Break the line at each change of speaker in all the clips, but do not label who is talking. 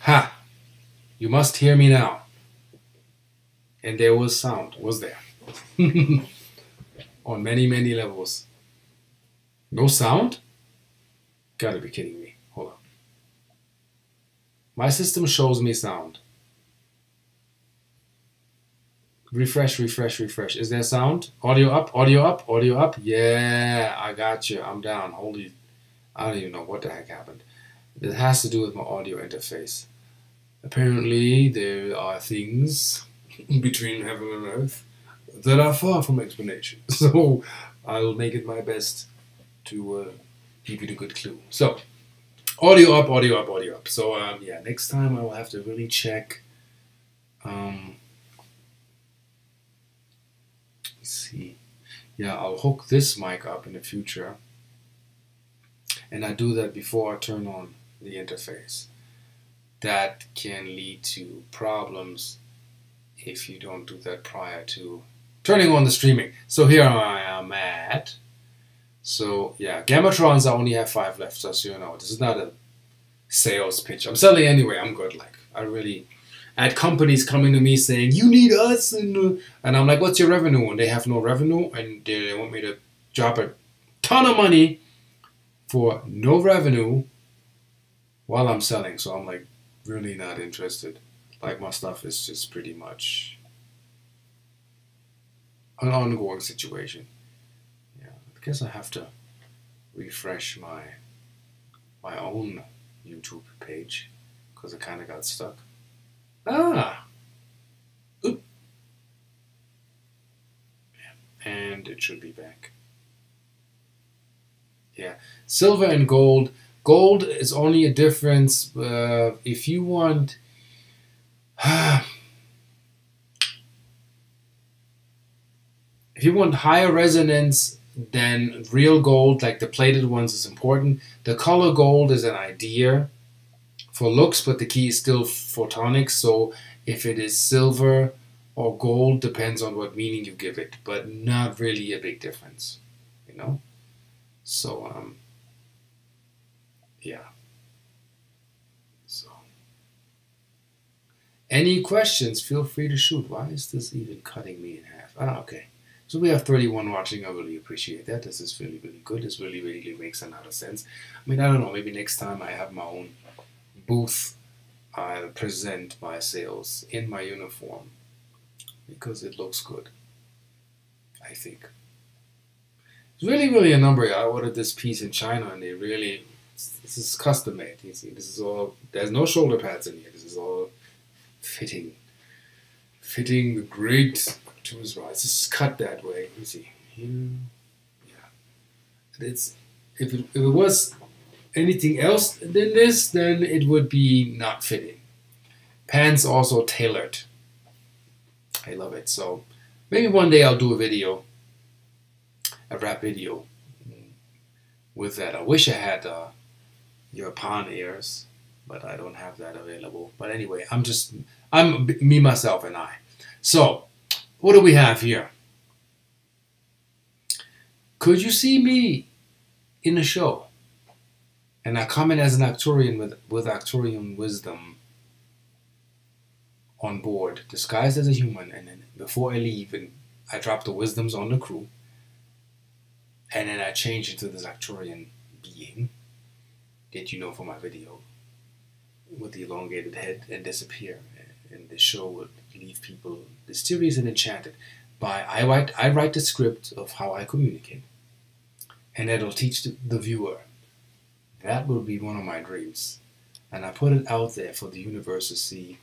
Ha! You must hear me now. And there was sound, was there? On many, many levels. No sound? Gotta be kidding me. Hold on. My system shows me sound. Refresh, refresh, refresh. Is there sound? Audio up, audio up, audio up. Yeah, I got you. I'm down. Holy, I don't even know what the heck happened. It has to do with my audio interface. Apparently, there are things between heaven and earth that are far from explanation. So, I'll make it my best to give you the good clue. So, audio up, audio up, audio up. So, yeah, next time I will have to really check. Let's see. Yeah, I'll hook this mic up in the future. And I do that before I turn on the interface. That can lead to problems if you don't do that prior to turning on the streaming. So here I am at. So yeah, Gammatrons, I only have 5 left, just so you know. This is not a sales pitch. I'm selling anyway. I'm good. Like, I had companies coming to me saying, you need us. And I'm like, what's your revenue? And they have no revenue. And they want me to drop a ton of money for no revenue while I'm selling. So I'm like, really not interested. Like, my stuff is just pretty much an ongoing situation. Yeah, I guess I have to refresh my own YouTube page because I kind of got stuck. Oop. And it should be back. Yeah, silver and gold. Gold is only a difference if you want. If you want higher resonance than real gold, like the plated ones, is important. The color gold is an idea for looks, but the key is still photonics. So if it is silver or gold, depends on what meaning you give it, but not really a big difference, you know. So yeah. So any questions? Feel free to shoot. Why is this even cutting me in half? Okay. So we have 31 watching. I really appreciate that. This is really, really good. This really, really makes a lot of sense. I mean, I don't know. Maybe next time I have my own booth, I'll present my sales in my uniform because it looks good, I think. It's really, really a number. I ordered this piece in China, and this is custom made. You see, this is all, there's no shoulder pads in here. This is all fitting the great to his right. It's just cut that way. You see here, yeah. It's if it was anything else than this, then it would be not fitting. Pants also tailored. I love it. So maybe one day I'll do a rap video with that. I wish I had your pawn ears, but I don't have that available. But anyway, I'm me, myself, and I. So, what do we have here? Could you see me in a show? And I come in as an Arcturian with Arcturian wisdom on board, disguised as a human, and then before I leave, and I drop the wisdoms on the crew, and then I change into this Arcturian being that you know from my video, with the elongated head, and disappear. And the show would leave people mysterious and enchanted. I write the script of how I communicate, and that'll teach the viewer. That will be one of my dreams, and I put it out there for the universe to see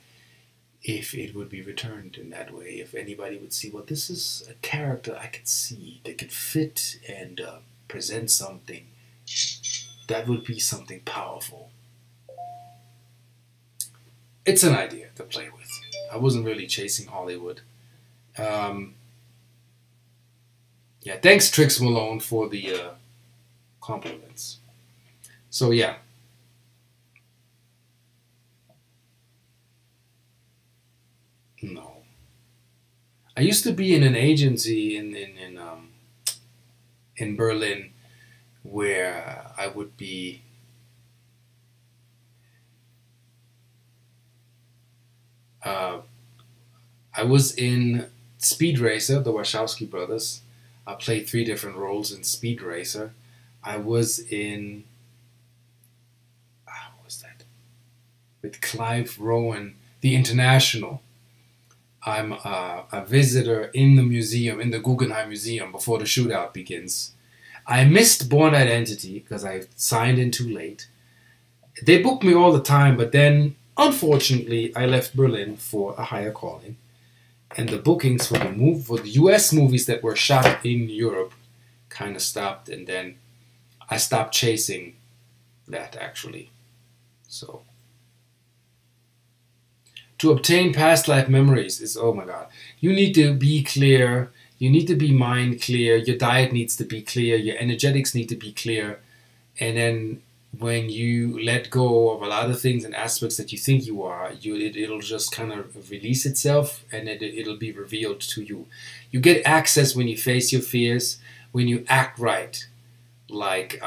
if it would be returned in that way. If anybody would see, well, this is a character I could see that could fit and present something. That would be something powerful. It's an idea to play with. I wasn't really chasing Hollywood. Yeah, thanks Trix Malone for the compliments. So yeah. No. I used to be in an agency in Berlin where I would be Uh, I was in Speed Racer, the Wachowski brothers. I played 3 different roles in Speed Racer. I was in, what was that? With Clive Rowan, The International. I'm a visitor in the museum, in the Guggenheim Museum, before the shootout begins. I missed Born Identity because I signed in too late. They booked me all the time, but then, unfortunately, I left Berlin for a higher calling. And the bookings for the US movies that were shot in Europe kind of stopped, and then I stopped chasing that, actually. So, to obtain past life memories is, oh my God, you need to be clear, you need to be mind clear, your diet needs to be clear, your energetics need to be clear, and then when you let go of a lot of things and aspects that you think you are, it'll just kind of release itself, and it'll be revealed to you. You get access when you face your fears, when you act right, like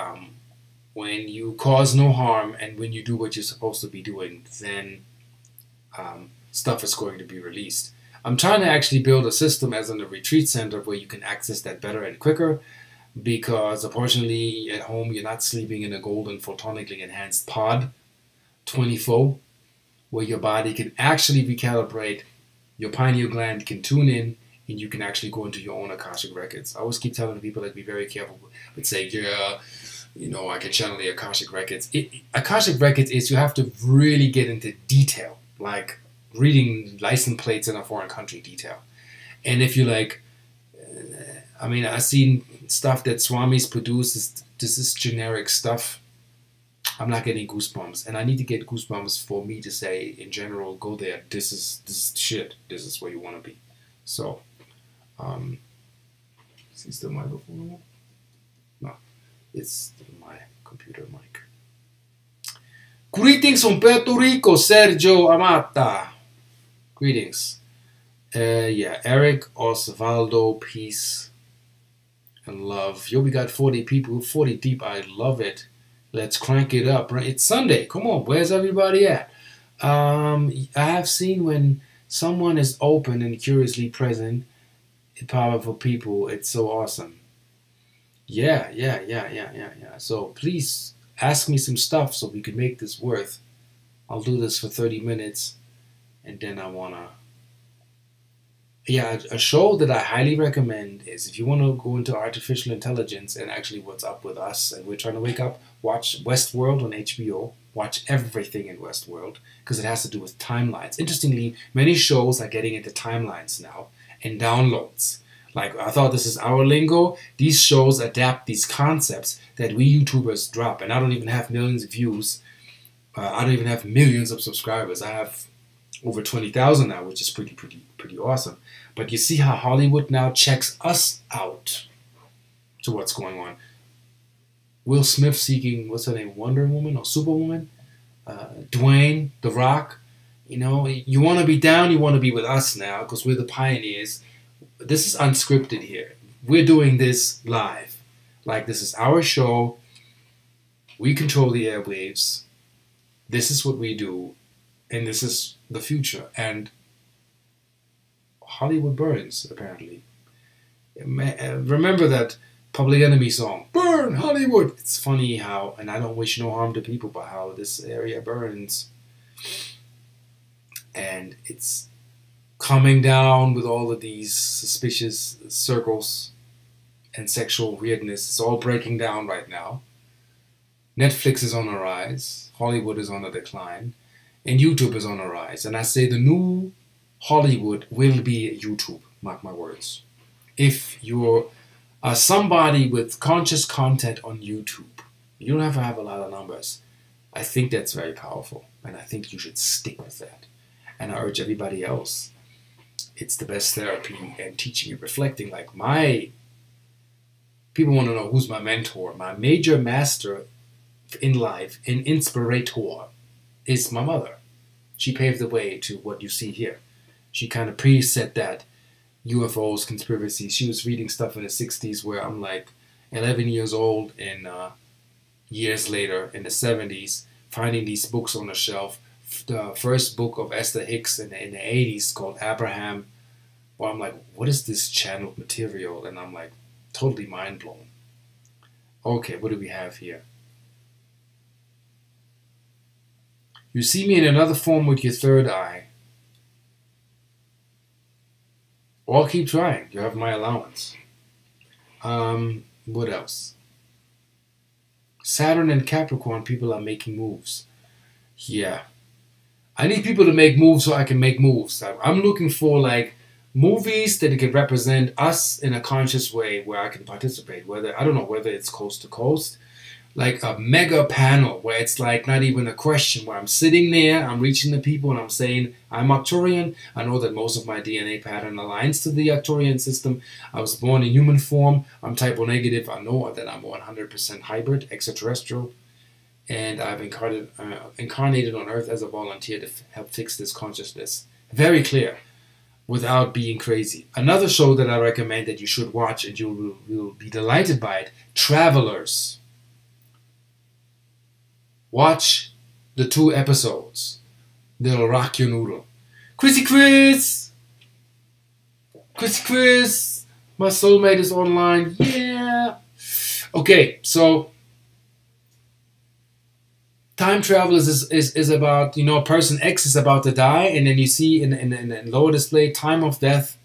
when you cause no harm, and when you do what you're supposed to be doing, then stuff is going to be released. I'm trying to actually build a system as in a retreat center where you can access that better and quicker, because unfortunately at home you're not sleeping in a golden photonically enhanced pod 24, where your body can actually recalibrate, your pineal gland can tune in, and you can actually go into your own Akashic records. I always keep telling people, like, be very careful with saying, yeah, you know, I can channel the Akashic records. Akashic records is, you have to really get into detail, like reading license plates in a foreign country detail. And if you like, I mean, I've seen stuff that Swamis produces. This is generic stuff. I'm not getting goosebumps, and I need to get goosebumps for me to say, in general, go there. This is shit. This is where you want to be. So, is this the microphone? No, it's my computer mic. Greetings from Puerto Rico, Sergio Amata. Greetings. Yeah, Eric Osvaldo, peace and love. Yo, we got 40 people, 40 deep. I love it. Let's crank it up. It's Sunday. Come on, where's everybody at? I have seen when someone is open and curiously present, powerful people. It's so awesome. Yeah. So please ask me some stuff so we can make this worth. I'll do this for 30 minutes, and then I wanna. Yeah, a show that I highly recommend is, if you want to go into artificial intelligence and actually what's up with us, and we're trying to wake up, watch Westworld on HBO. Watch everything in Westworld, because it has to do with timelines. Interestingly, many shows are getting into timelines now and downloads. Like, I thought this is our lingo. These shows adapt these concepts that we YouTubers drop. And I don't even have millions of views. I don't even have millions of subscribers. I have over 20,000 now, which is pretty awesome. But you see how Hollywood now checks us out to what's going on. Will Smith seeking, what's her name, Wonder Woman or Superwoman? Dwayne, The Rock. You know, you want to be down, you want to be with us now, because we're the pioneers. This is unscripted here. We're doing this live. Like, this is our show. We control the airwaves. This is what we do. And this is the future. And Hollywood burns, apparently. Remember that Public Enemy song, Burn Hollywood. It's funny how, and I don't wish no harm to people, but how this area burns. And it's coming down with all of these suspicious circles and sexual weirdness. It's all breaking down right now. Netflix is on a rise. Hollywood is on a decline. And YouTube is on a rise. And I say the new Hollywood will be YouTube. Mark my words. If you're somebody with conscious content on YouTube, you don't have to have a lot of numbers. I think that's very powerful. And I think you should stick with that. And I urge everybody else. It's the best therapy and teaching and reflecting. Like, people want to know who's my mentor. My major master in life, an inspirator, is my mother. She paved the way to what you see here. She kind of preset that UFOs, conspiracies. She was reading stuff in the 60s where I'm like 11 years old, and years later in the 70s, finding these books on the shelf the first book of Esther Hicks in the 80s called Abraham. Well, I'm like, what is this channeled material? And I'm like, totally mind blown. Okay, what do we have here? You see me in another form with your third eye. Or I'll keep trying. You have my allowance. What else? Saturn and Capricorn people are making moves. Yeah. I need people to make moves so I can make moves. I'm looking for like movies that can represent us in a conscious way where I can participate. Whether, I don't know whether it's coast to coast, like a mega panel where it's like not even a question, where I'm sitting there, I'm reaching the people and I'm saying, I'm Arcturian. I know that most of my DNA pattern aligns to the Arcturian system. I was born in human form. I'm type O negative. I know that I'm 100% hybrid, extraterrestrial. And I've incarnated on Earth as a volunteer to help fix this consciousness. Very clear, without being crazy. Another show that I recommend that you should watch, and you will be delighted by it, Travelers. Watch the 2 episodes. They'll rock your noodle. Chrissy Chris! Chrissy Chris! My soulmate is online. Yeah! Okay, so time travel is about, you know, person X is about to die, and then you see in lower display, time of death,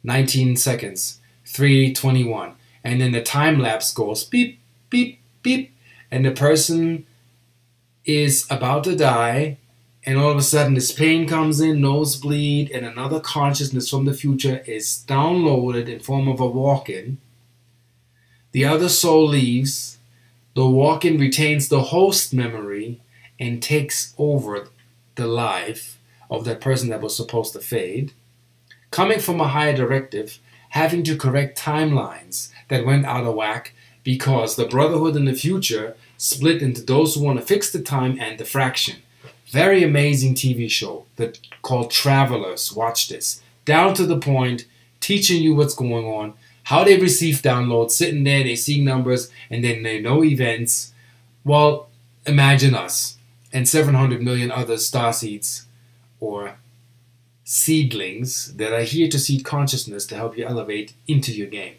19 seconds, 3:21. And then the time lapse goes beep, beep, beep, and the person is about to die, and all of a sudden this pain comes in, nosebleed, and another consciousness from the future is downloaded in form of a walk-in. The other soul leaves. The walk-in retains the host memory and takes over the life of that person that was supposed to fade. Coming from a higher directive, having to correct timelines that went out of whack because the Brotherhood in the future split into those who want to fix the time and the fraction. Very amazing TV show that called Travelers. Watch this. Down to the point, teaching you what's going on, how they receive downloads, sitting there, they see numbers, and then they know events. Well, imagine us and 700 million other starseeds or seedlings that are here to seed consciousness to help you elevate into your game.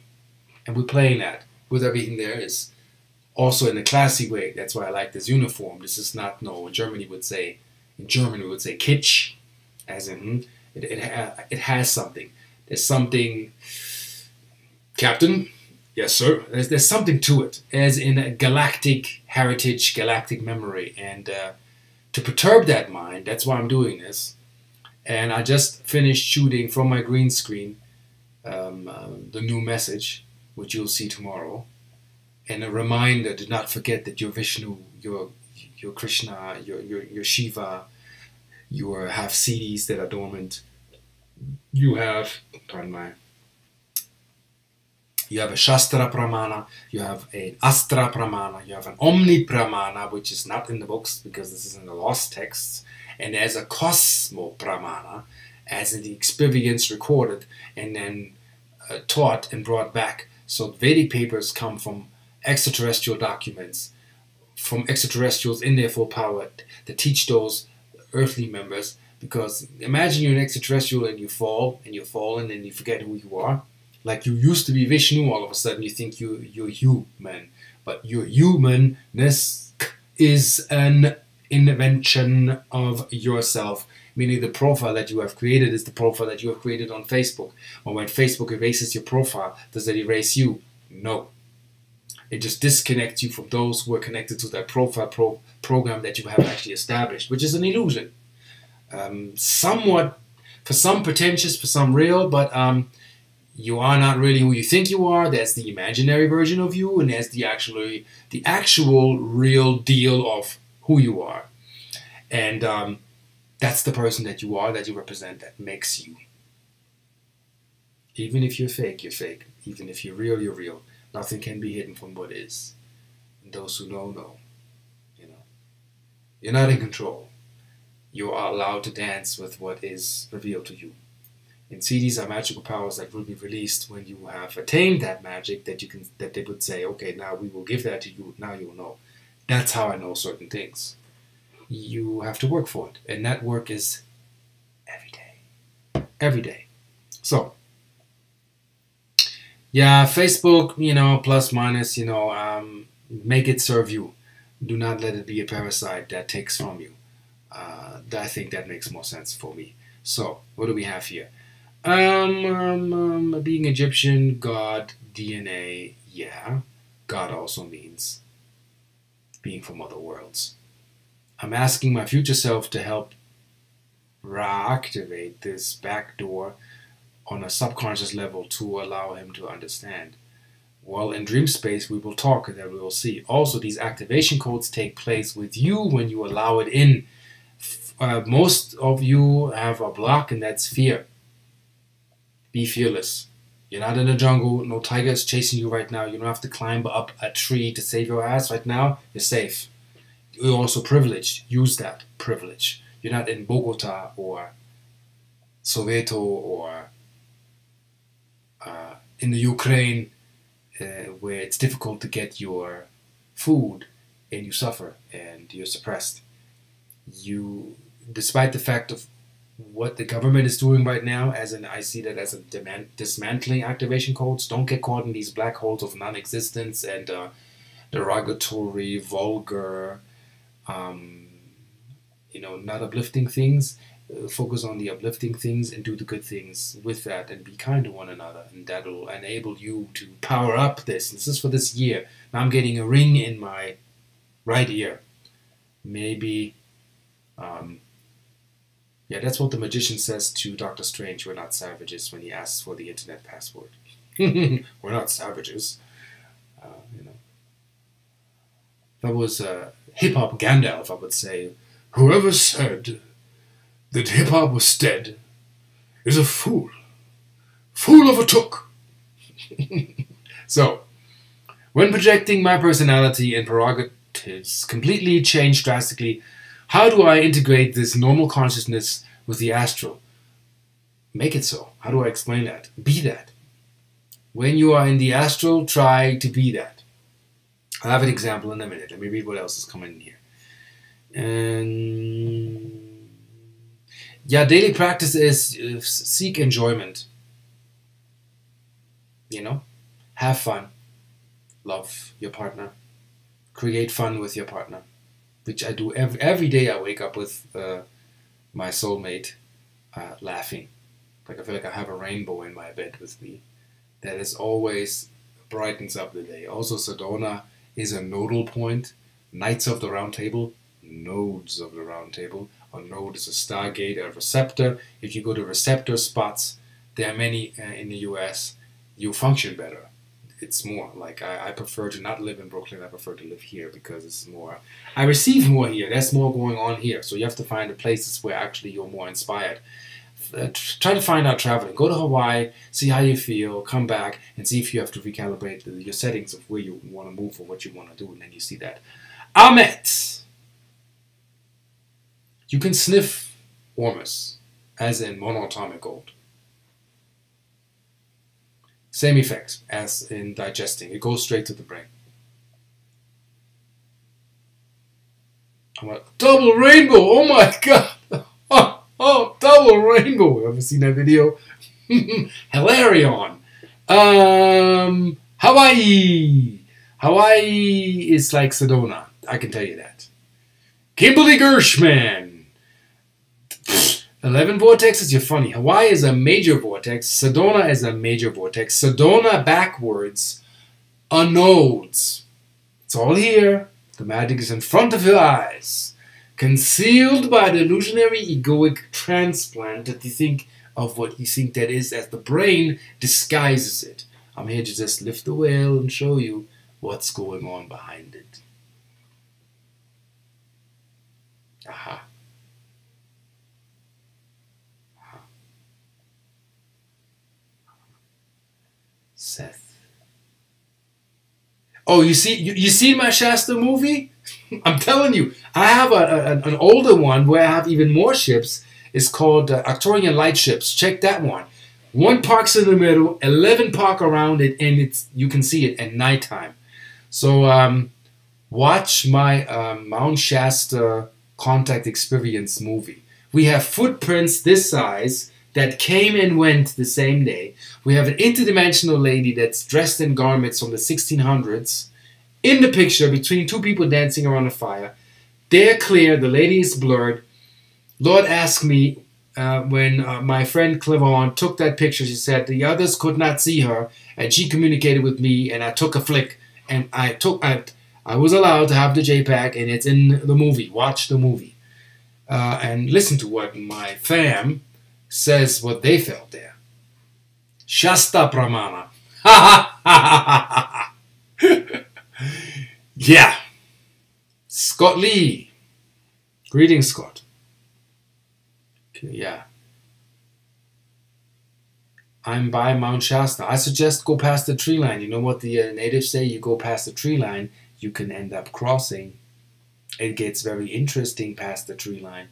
And we're playing that with everything there is. Also in a classy way. That's why I like this uniform. This is not, no, in German we would say kitsch, as in, it has something. There's something, Captain, yes sir, there's something to it, as in a galactic heritage, galactic memory. And to perturb that mind, that's why I'm doing this. And I just finished shooting from my green screen the new message, which you'll see tomorrow. And a reminder to not forget that you're Vishnu, you're Krishna, you're Shiva, you have Siddhis that are dormant. You have, you have a Shastra Pramana, you have an Astra Pramana, you have an Omni Pramana, which is not in the books because this is in the lost texts, and there's a Cosmo Pramana, as in the experience recorded and then taught and brought back. So Vedic papers come from extraterrestrial documents, from extraterrestrials in their full power to teach those earthly members. Because imagine you're an extraterrestrial and you fall, and you're fallen and you forget who you are. Like you used to be Vishnu, all of a sudden you think you're human. But your humanness is an invention of yourself. Meaning the profile that you have created is the profile that you have created on Facebook. Or when Facebook erases your profile, does it erase you? No. It just disconnects you from those who are connected to that profile program that you have actually established, which is an illusion. Somewhat, for some pretentious, for some real, but you are not really who you think you are. That's the imaginary version of you, and that's the actual real deal of who you are. And that's the person that you are, that you represent, that makes you. Even if you're fake, you're fake. Even if you're real. Nothing can be hidden from what is. And those who know, know. You know, you're not in control. You are allowed to dance with what is revealed to you. And CDs are magical powers that will be released when you have attained that magic, that they would say, okay, now we will give that to you. Now you will know. That's how I know certain things. you have to work for it. And that work is every day. Every day. So, yeah, Facebook, plus minus, make it serve you. Do not let it be a parasite that takes from you. I think that makes more sense for me. So, what do we have here? Being Egyptian, God, DNA, yeah. God also means being from other worlds. I'm asking my future self to help reactivate this back door on a subconscious level to allow him to understand. Well, in dream space, we will talk and then we will see. Also, these activation codes take place with you when you allow it in. Most of you have a block, and that's fear. Be fearless. You're not in the jungle. No tiger is chasing you right now. You don't have to climb up a tree to save your ass right now. You're safe. You're also privileged. Use that privilege. You're not in Bogota or Soweto or in the Ukraine where it's difficult to get your food and you suffer and you're suppressed. Despite the fact of what the government is doing right now, I see that as a dismantling activation codes. Don't get caught in these black holes of non-existence and derogatory, vulgar, not uplifting things. Focus on the uplifting things and do the good things with that and be kind to one another, and that will enable you to power up this. This is for this year. Now I'm getting a ring in my right ear. Maybe, that's what the magician says to Dr. Strange. We're not savages when he asks for the internet password. We're not savages. If I was hip-hop Gandalf, I would say, whoever said that hip-hop was dead is a fool. Fool of a took. So, when projecting my personality and prerogatives completely change drastically, how do I integrate this normal consciousness with the astral? Make it so. How do I explain that? Be that. When you are in the astral, try to be that. I'll have an example in a minute. Let me read what else is coming in here. And daily practice is seek enjoyment. Have fun. Love your partner. Create fun with your partner, which I do every day. I wake up with my soulmate laughing. Like I feel like I have a rainbow in my bed with me. That is always brightens up the day. Also, Sedona is a nodal point. Knights of the Round Table, nodes of the Round Table. A node is a stargate, a receptor. If you go to receptor spots, there are many in the US, you function better. It's more like I prefer to not live in Brooklyn. I prefer to live here because it's more. I receive more here. There's more going on here. So you have to find the places where actually you're more inspired. Try to find out traveling. Go to Hawaii, see how you feel, come back, and see if you have to recalibrate your settings of where you want to move or what you want to do, and then you see that. Ahmet! You can sniff Ormus, as in monatomic gold. Same effects as in digesting. It goes straight to the brain. I'm like, double rainbow! Oh my god! Oh, double rainbow! Ever seen that video? Hilarion! Hawaii! Hawaii is like Sedona. I can tell you that. Kimberly Gershman! 11 vortexes, you're funny. Hawaii is a major vortex. Sedona is a major vortex. Sedona backwards are nodes. It's all here. The magic is in front of your eyes. Concealed by the illusionary egoic transplant that you think of what you think that is as the brain disguises it. I'm here to just lift the veil and show you what's going on behind it. Aha. Seth. Oh, you see my Shasta movie? I'm telling you, I have an older one where I have even more ships. It's called Arcturian Light Ships. Check that one. One parks in the middle, 11 park around it, and you can see it at nighttime. So watch my Mount Shasta contact experience movie. We have footprints this size that came and went the same day. We have an interdimensional lady that's dressed in garments from the 1600s in the picture between two people dancing around a fire. They're clear, the lady is blurred. Lord asked me when my friend Cleveron took that picture, she said the others could not see her, and she communicated with me, and I took a flick, and I was allowed to have the JPEG, and it's in the movie. Watch the movie. And listen to what my fam says what they felt there. Shasta Pramana. Yeah. Scott Lee. Greetings, Scott. Okay, yeah. I'm by Mount Shasta. I suggest go past the tree line. You know what the natives say? You go past the tree line, you can end up crossing. It gets very interesting past the tree line.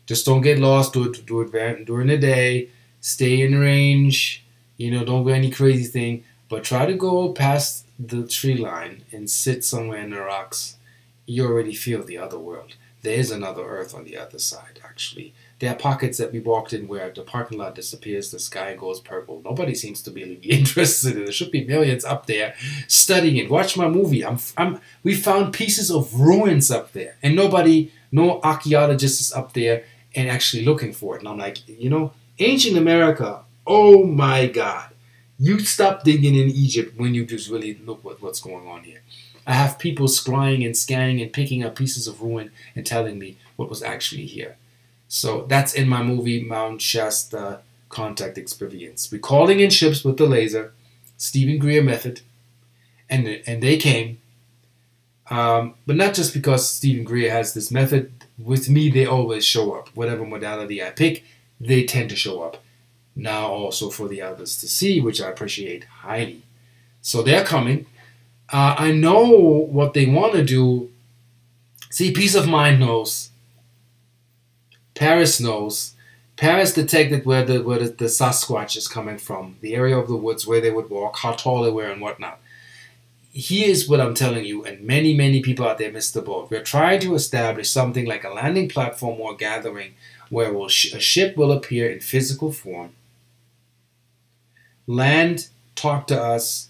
Just don't get lost. Do it during the day. Stay in range. You know, don't do any crazy thing. But try to go past the tree line and sit somewhere in the rocks. You already feel the other world. There is another Earth on the other side, actually. There are pockets that we walked in where the parking lot disappears, the sky goes purple. Nobody seems to really be interested in it. There should be millions up there studying it. Watch my movie. We found pieces of ruins up there. And no archaeologist is up there and actually looking for it. And I'm like, you know, ancient America, oh my God. You stop digging in Egypt when you just really look what's going on here. I have people scrying and scanning and picking up pieces of ruin and telling me what was actually here. So that's in my movie, Mount Shasta Contact Experience. We're calling in ships with the laser, Stephen Greer method, and they came. But not just because Stephen Greer has this method. With me, they always show up. Whatever modality I pick, they tend to show up. Now also for the others to see, which I appreciate highly. So they're coming. I know what they want to do. See, Peace of Mind knows. Paris knows. Paris detected where the Sasquatch is coming from, the area of the woods where they would walk, how tall they were, and whatnot. Here's what I'm telling you, and many, many people out there missed the boat. We're trying to establish something like a landing platform or gathering where a ship will appear in physical form, land, talk to us,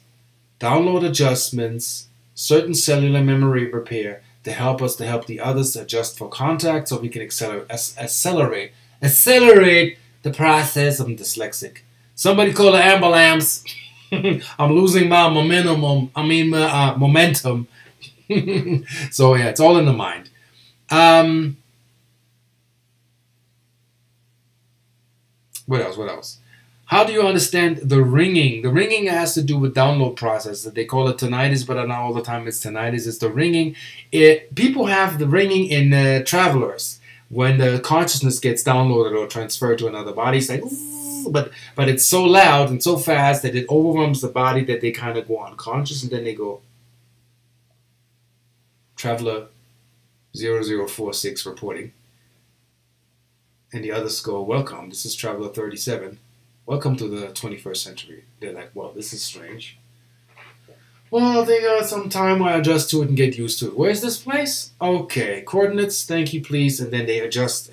download adjustments, certain cellular memory repair to help us to help the others adjust for contact so we can accelerate the process. I'm dyslexic. Somebody call the ambulance. I'm losing my momentum. Momentum. So yeah, it's all in the mind. What else? How do you understand the ringing? The ringing has to do with download process. They call it tinnitus, but not all the time it's tinnitus. It's the ringing. People have the ringing in Travelers when the consciousness gets downloaded or transferred to another body. It's like, but it's so loud and so fast that it overwhelms the body that they kind of go unconscious, and then they go, Traveler 0046 reporting. And the others go, welcome, this is Traveler 37. Welcome to the 21st century. They're like, well, this is strange. Well, they got some time I adjust to it and get used to it. Where's this place? Okay, coordinates, thank you, please. And then they adjust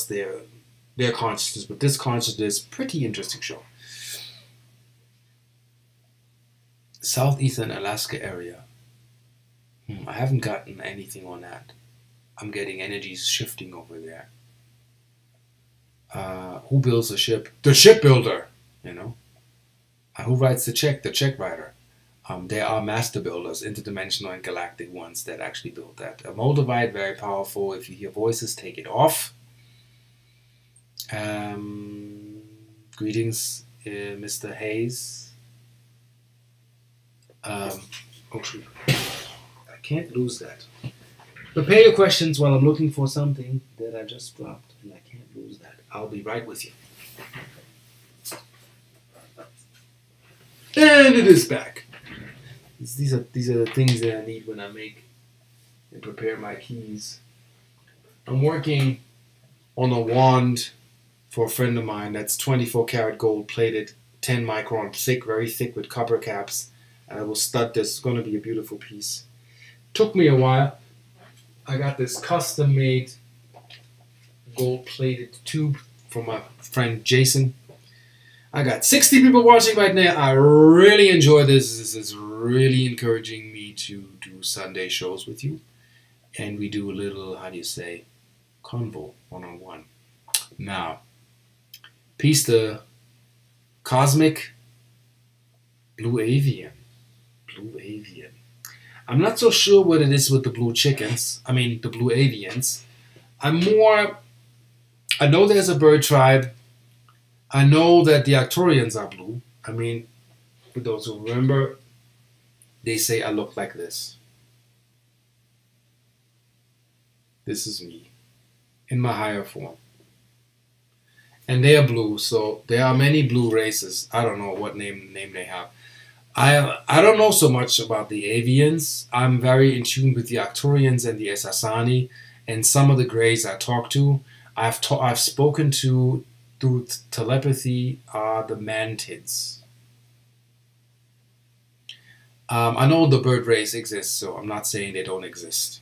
their consciousness. But this consciousness, pretty interesting show. Southeastern Alaska area. I haven't gotten anything on that. I'm getting energies shifting over there. Who builds a ship? The shipbuilder, you know. Who writes the check? The check writer. There are master builders, interdimensional and galactic ones that actually build that. A Moldavite, very powerful. If you hear voices, take it off. Greetings, Mr. Hayes. Oh shoot. I can't lose that. Prepare your questions while I'm looking for something that I just dropped, and I can't lose that. I'll be right with you. And it is back. These are the things that I need when I make and prepare my keys. I'm working on a wand for a friend of mine that's 24 karat gold plated, 10 micron thick, very thick with copper caps. And I will stud this. It's going to be a beautiful piece. Took me a while. I got this custom made gold-plated tube from my friend Jason. I got 60 people watching right now. I really enjoy this. This is really encouraging me to do Sunday shows with you. And we do a little, how do you say, convo, one-on-one. Now, piece the Cosmic Blue Avian. Blue Avian. I'm not so sure what it is with the blue chickens. I mean, the blue avians. I know there's a bird tribe. I know that the Arcturians are blue. I mean, for those who remember, they say I look like this. This is me in my higher form. And they are blue, so there are many blue races. I don't know what name they have. I don't know so much about the avians. I'm very in tune with the Arcturians and the Essassani, and some of the Greys I talk to. I've spoken to through telepathy are the mantids. I know the bird race exists, so I'm not saying they don't exist.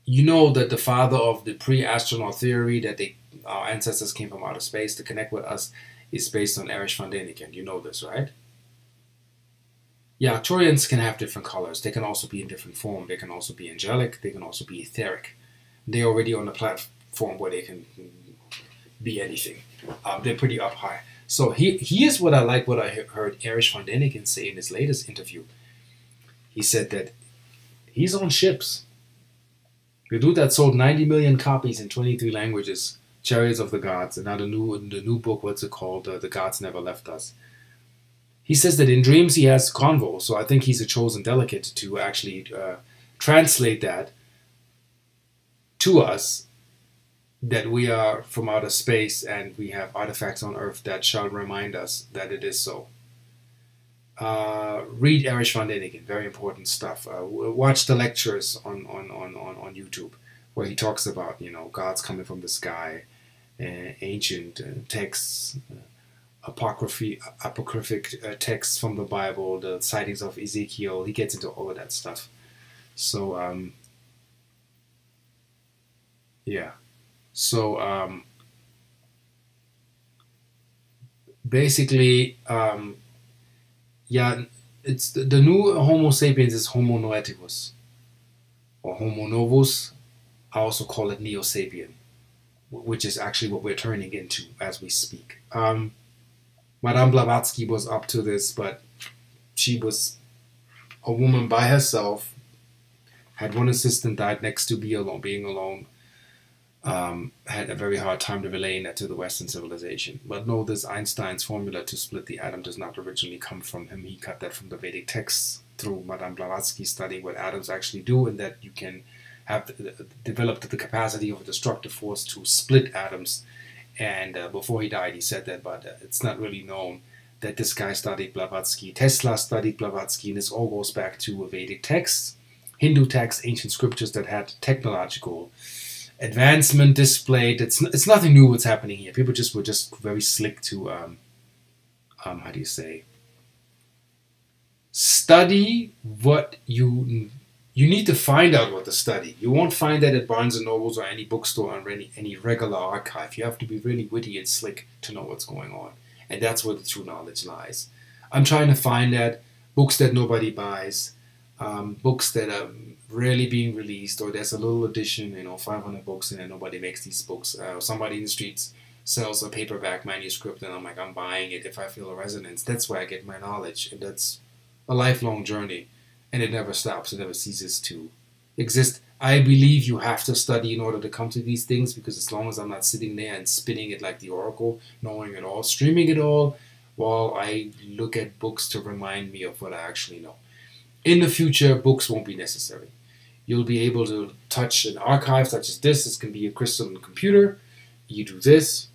You know that the father of the pre-astronaut theory that our ancestors came from outer space to connect with us is based on Erich von Däniken. You know this, right? Yeah, Arcturians can have different colors. They can also be in different form. They can also be angelic. They can also be etheric. They're already on a platform where they can be anything. They're pretty up high. So here's what I like, what I heard Erich von Däniken say in his latest interview. He said that he's on ships. The dude that sold 90 million copies in 23 languages, Chariots of the Gods, and now the new book, what's it called? The Gods Never Left Us. He says that in dreams he has convo, so I think he's a chosen delegate to actually translate that to us, that we are from outer space and we have artifacts on Earth that shall remind us that it is so. Read Erich von Däniken, very important stuff. Watch the lectures on YouTube where he talks about, gods coming from the sky, ancient texts, apocryphic texts from the Bible, the sightings of Ezekiel. He gets into all of that stuff. So, yeah. So, basically, yeah, it's the new Homo sapiens is Homo noeticus, or Homo novus. I also call it Neo Sapien, which is actually what we're turning into as we speak. Madame Blavatsky was up to this, but she was a woman by herself, had one assistant, died next to being alone, had a very hard time to relaying that to the Western civilization. But no, this Einstein's formula to split the atom does not originally come from him. He got that from the Vedic texts through Madame Blavatsky studying what atoms actually do, and that you can have developed the capacity of a destructive force to split atoms. And before he died, he said that, but it's not really known that this guy studied Blavatsky. Tesla studied Blavatsky, and this all goes back to Vedic texts, Hindu texts, ancient scriptures that had technological advancement displayed. It's nothing new what's happening here. People were just very slick to how do you say, study what you need to find out what to study. You won't find that at Barnes and Nobles or any bookstore or any regular archive. You have to be really witty and slick to know what's going on, and that's where the true knowledge lies. I'm trying to find that books that nobody buys, books that are rarely being released, or there's a little edition, 500 books, and then nobody makes these books. Somebody in the streets sells a paperback manuscript, and I'm buying it if I feel a resonance. That's where I get my knowledge, and that's a lifelong journey, and it never stops. It never ceases to exist. I believe you have to study in order to come to these things, because as long as I'm not sitting there and spinning it like the oracle, knowing it all, streaming it all, while I look at books to remind me of what I actually know. In the future, books won't be necessary. You'll be able to touch an archive such as this. This can be a crystal and computer. You do this,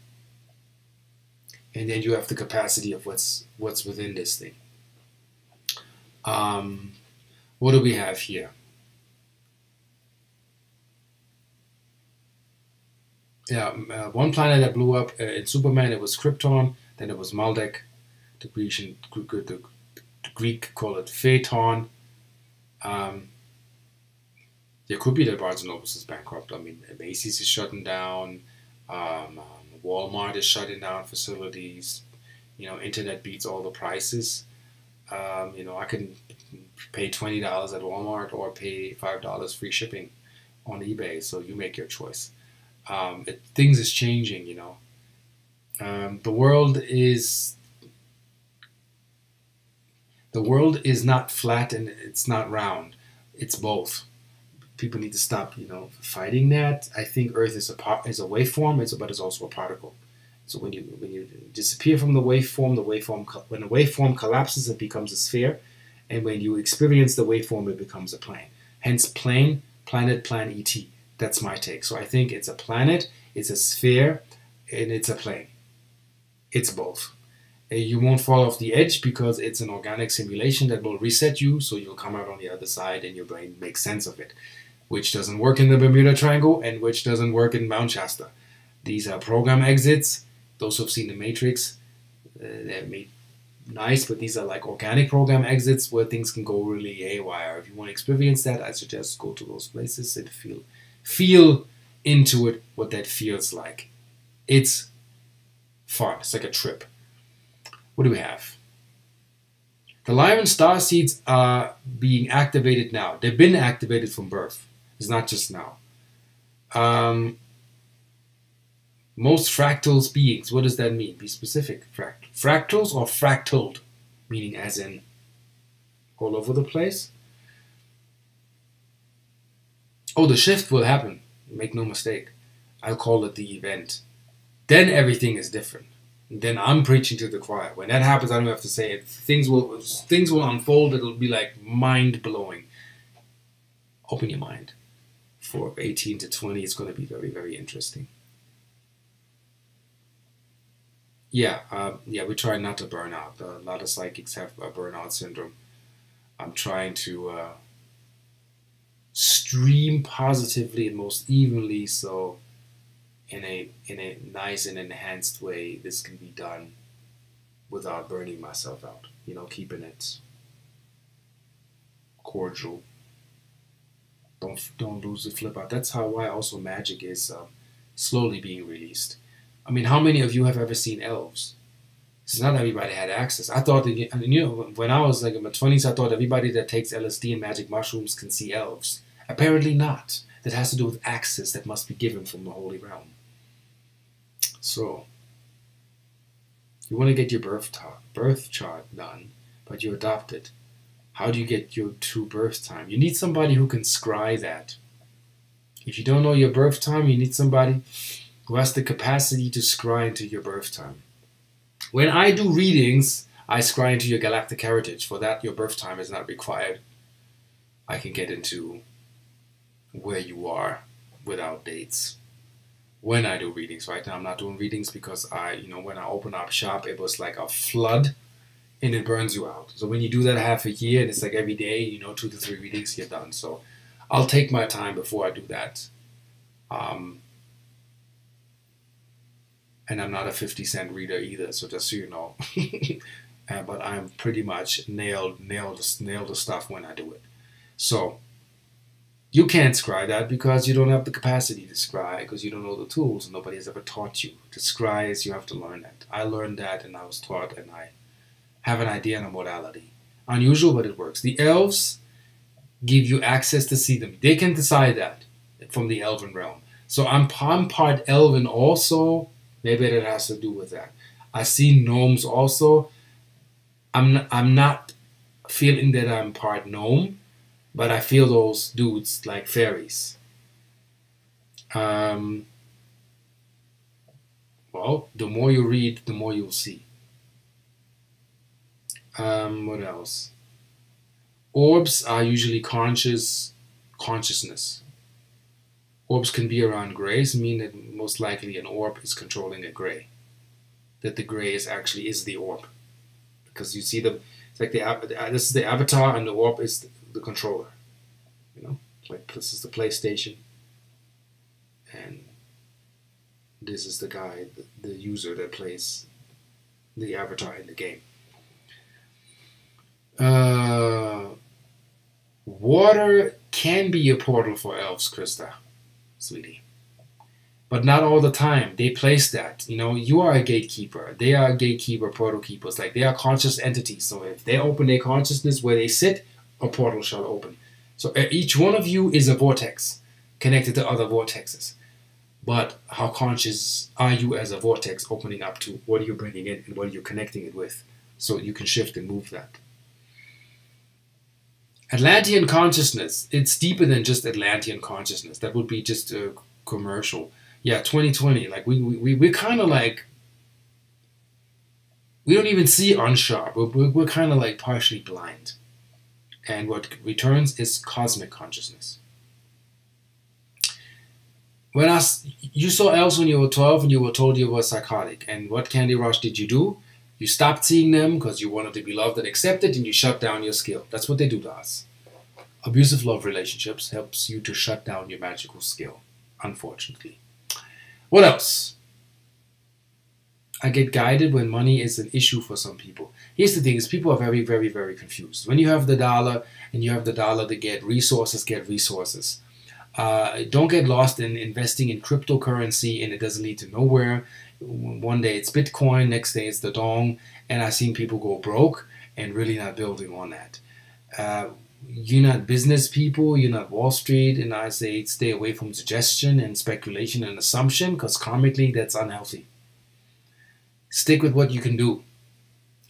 and then you have the capacity of what's within this thing. What do we have here? Yeah, one planet that blew up in Superman, it was Krypton. Then it was Maldek. The Greek call it Phaeton. It could be that Barnes& Nobles is bankrupt. I mean, Macy's is shutting down. Walmart is shutting down facilities. You know, internet beats all the prices. You know, I can pay $20 at Walmart or pay $5 free shipping on eBay. So you make your choice. Things is changing, you know. The world is not flat and it's not round. It's both. People need to stop, you know, fighting that. I think Earth is a waveform, but it's also a particle. So when you disappear from the waveform, when the waveform collapses, it becomes a sphere, and when you experience the waveform, it becomes a plane. Hence, plane, planet, plan, ET. That's my take. So I think it's a planet, it's a sphere, and it's a plane. It's both. You won't fall off the edge because it's an organic simulation that will reset you, so you'll come out on the other side and your brain makes sense of it, which doesn't work in the Bermuda Triangle and which doesn't work in Mount Shasta. These are program exits. Those who've seen The Matrix, they're made nice, but these are like organic program exits where things can go really haywire. If you want to experience that, I suggest go to those places and feel into it, what that feels like. It's fun. It's like a trip. What do we have? The Lyran star seeds are being activated now. They've been activated from birth. It's not just now. Most fractals beings. What does that mean? Be specific. Fractals or fractaled? Meaning as in all over the place. Oh, the shift will happen. Make no mistake. I'll call it the event. Then everything is different. Then I'm preaching to the choir. When that happens, I don't have to say it. Things will unfold. It'll be like mind-blowing. Open your mind. For 18 to 20, it's going to be very, very interesting. Yeah, we try not to burn out. A lot of psychics have a burnout syndrome. I'm trying to stream positively and most evenly, so in a nice and enhanced way, this can be done without burning myself out. You know, keeping it cordial. Don't lose the flip out. That's why also magic is slowly being released. I mean, how many of you have ever seen elves? It's not everybody had access. I thought that, you know, when I was like in my 20s, I thought everybody that takes LSD and magic mushrooms can see elves. Apparently not. That has to do with access that must be given from the Holy Realm. So, you want to get your birth chart done, but you're adopted. How do you get your true birth time? You need somebody who can scry that. If you don't know your birth time, you need somebody who has the capacity to scry into your birth time. When I do readings, I scry into your galactic heritage. For that, your birth time is not required. I can get into where you are without dates. When I do readings, right now I'm not doing readings because when I open up shop, it was like a flood and it burns you out. So when you do that half a year and it's like every day, 2 to 3 readings, you're done. So I'll take my time before I do that. And I'm not a 50-cent reader either, so just so you know. But I'm pretty much nail the stuff when I do it. So you can't scry that because you don't have the capacity to scry, because you don't know the tools and nobody has ever taught you. To scry is you have to learn that. I learned that and I was taught, and I have an idea and a modality. Unusual, but it works. The elves give you access to see them. They can decide that from the elven realm. So I'm part elven also. Maybe that has to do with that. I see gnomes also. I'm not feeling that I'm part gnome, but I feel those dudes like fairies. Well, the more you read, the more you'll see. What else? Orbs are usually consciousness. Orbs can be around grays, mean that most likely an orb is controlling a gray. That the gray is the orb. Because you see them, it's like this is the avatar and the orb is the controller. Like this is the PlayStation. And this is the guy, the user that plays the avatar in the game. Water can be a portal for elves, Krista, sweetie. But not all the time. They place that. You know, you are a gatekeeper. They are gatekeeper, portal keepers. Like, they are conscious entities. So if they open their consciousness where they sit, a portal shall open. So each one of you is a vortex connected to other vortexes. But how conscious are you as a vortex opening up to what are you bringing in and what are you connecting it with? So you can shift and move that. Atlantean consciousness, it's deeper than just Atlantean consciousness. That would be just a commercial. Yeah, 2020, like we're kind of like, we don't even see unsharp. We're kind of like partially blind. And what returns is cosmic consciousness. You saw elves when you were 12 and you were told you were psychotic. And what Candy Rush did you do? You stopped seeing them because you wanted to be loved and accepted, and you shut down your skill. That's what they do to us. Abusive love relationships helps you to shut down your magical skill, unfortunately. What else? I get guided when money is an issue for some people. Here's the thing, is people are very, very, very confused. When you have the dollar and you have the dollar to get resources, get resources. Don't get lost in investing in cryptocurrency and it doesn't lead to nowhere. One day it's Bitcoin, next day it's the dong, and I've seen people go broke and really not building on that. You're not business people, you're not Wall Street, and I say stay away from suggestion and speculation and assumption, because karmically that's unhealthy. Stick with what you can do.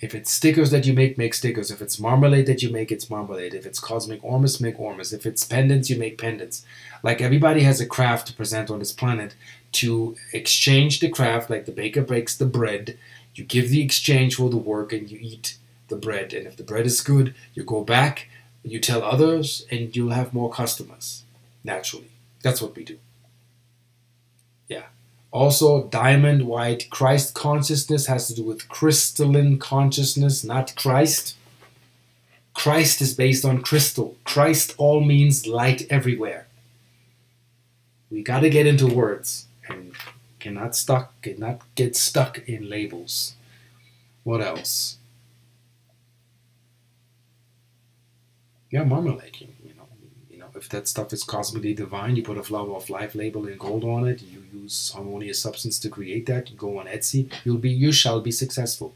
If it's stickers that you make stickers. If it's marmalade that you make, it's marmalade. If it's cosmic ormus, make ormus. If it's pendants, you make pendants. Like, everybody has a craft to present on this planet, to exchange the craft, like the baker bakes the bread. You give the exchange for the work and you eat the bread. And if the bread is good, you go back, you tell others, and you'll have more customers, naturally. That's what we do. Yeah. Also, diamond white Christ consciousness has to do with crystalline consciousness, not Christ. Christ is based on crystal. Christ all means light everywhere. We got to get into words and cannot get stuck in labels. What else? Yeah, marmalade. You know, if that stuff is cosmically divine, you put a flower of life label in gold on it. You use harmonious substance to create that. You go on Etsy. You shall be successful.